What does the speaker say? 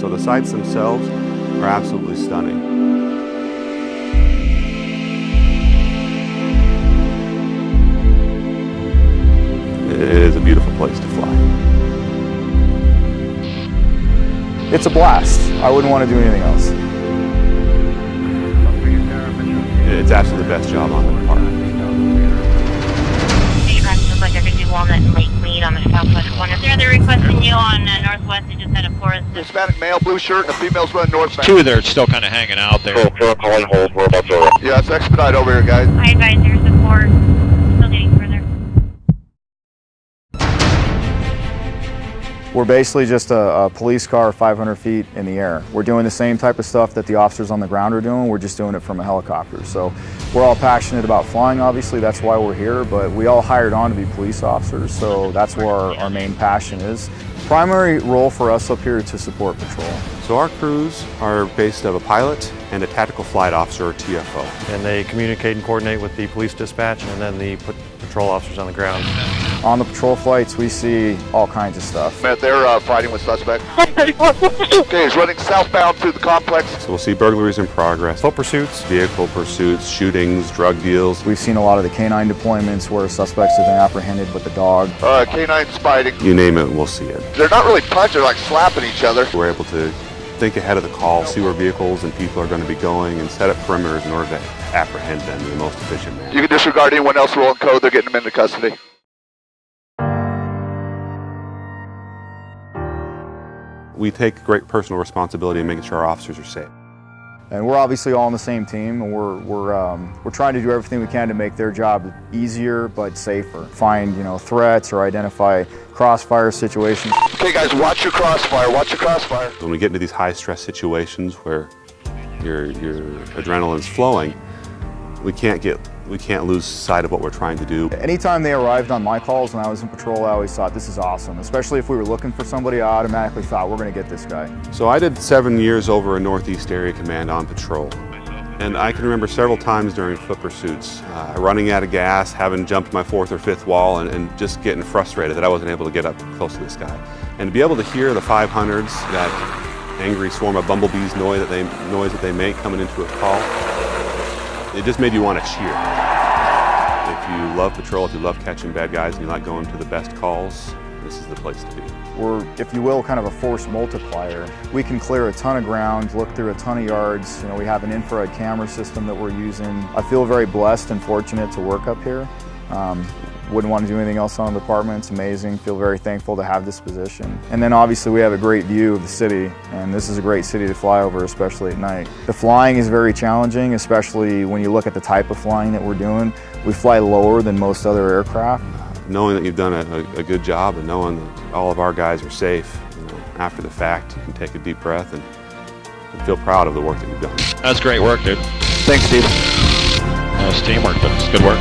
So the sights themselves are absolutely stunning. It is a beautiful place to fly. It's a blast. I wouldn't want to do anything else. It's absolutely the best job on the department. Looks like they're going to do Walnut and Lake Mead on the southwest corner. They're requesting you on northwest. They just had a forest. Hispanic male, blue shirt, and the female's running northbound. Two there still kind of hanging out there. Calling hold, we're about to. Yeah, it's expedite over here, guys. High advisor support. Still getting further. We're basically just a police car 500 feet in the air. We're doing the same type of stuff that the officers on the ground are doing. We're just doing it from a helicopter. So we're all passionate about flying, obviously. That's why we're here, but we all hired on to be police officers, so that's where our main passion is. Primary role for us up here is to support patrol. So our crews are based of a pilot and a tactical flight officer, or TFO. And they communicate and coordinate with the police dispatch and then the patrol officers on the ground. On the patrol flights, we see all kinds of stuff. They're fighting with suspects. Okay, he's running southbound through the complex. So we'll see burglaries in progress, Foot pursuits. vehicle pursuits, shootings, drug deals. We've seen a lot of the canine deployments where suspects have been apprehended with the dog. Canine spiting. You name it, we'll see it. They're not really punching, they're like slapping each other. We're able to think ahead of the call, see where vehicles and people are going to be going, and set up perimeters in order to apprehend them in the most efficient manner. You can disregard anyone else rolling code, they're getting them into custody. We take great personal responsibility in making sure our officers are safe. And we're obviously all on the same team, and we're trying to do everything we can to make their job easier but safer. Find threats or identify crossfire situations. Okay, guys, watch your crossfire. Watch your crossfire. When we get into these high stress situations where your adrenaline's flowing, we can't lose sight of what we're trying to do. Anytime they arrived on my calls when I was in patrol, I always thought, this is awesome. Especially if we were looking for somebody, I automatically thought, we're going to get this guy. So I did 7 years over in Northeast Area Command on patrol. And I can remember several times during foot pursuits, running out of gas, having jumped my 4th or 5th wall, and just getting frustrated that I wasn't able to get up close to this guy. And to be able to hear the 500s, that angry swarm of bumblebees noise that they make coming into a call, it just made you want to cheer. If you love patrol, if you love catching bad guys, and you like going to the best calls, this is the place to be. We're, if you will, kind of a force multiplier. We can clear a ton of ground, look through a ton of yards. We have an infrared camera system that we're using. I feel very blessed and fortunate to work up here. Wouldn't want to do anything else on the department. It's amazing. Feel very thankful to have this position. And then obviously we have a great view of the city, and this is a great city to fly over, especially at night. The flying is very challenging, especially when you look at the type of flying that we're doing. We fly lower than most other aircraft. Knowing that you've done a good job and knowing that all of our guys are safe, after the fact, you can take a deep breath and feel proud of the work that you've done. That's great work, dude. Thanks, Steve. It's teamwork, but it's good work.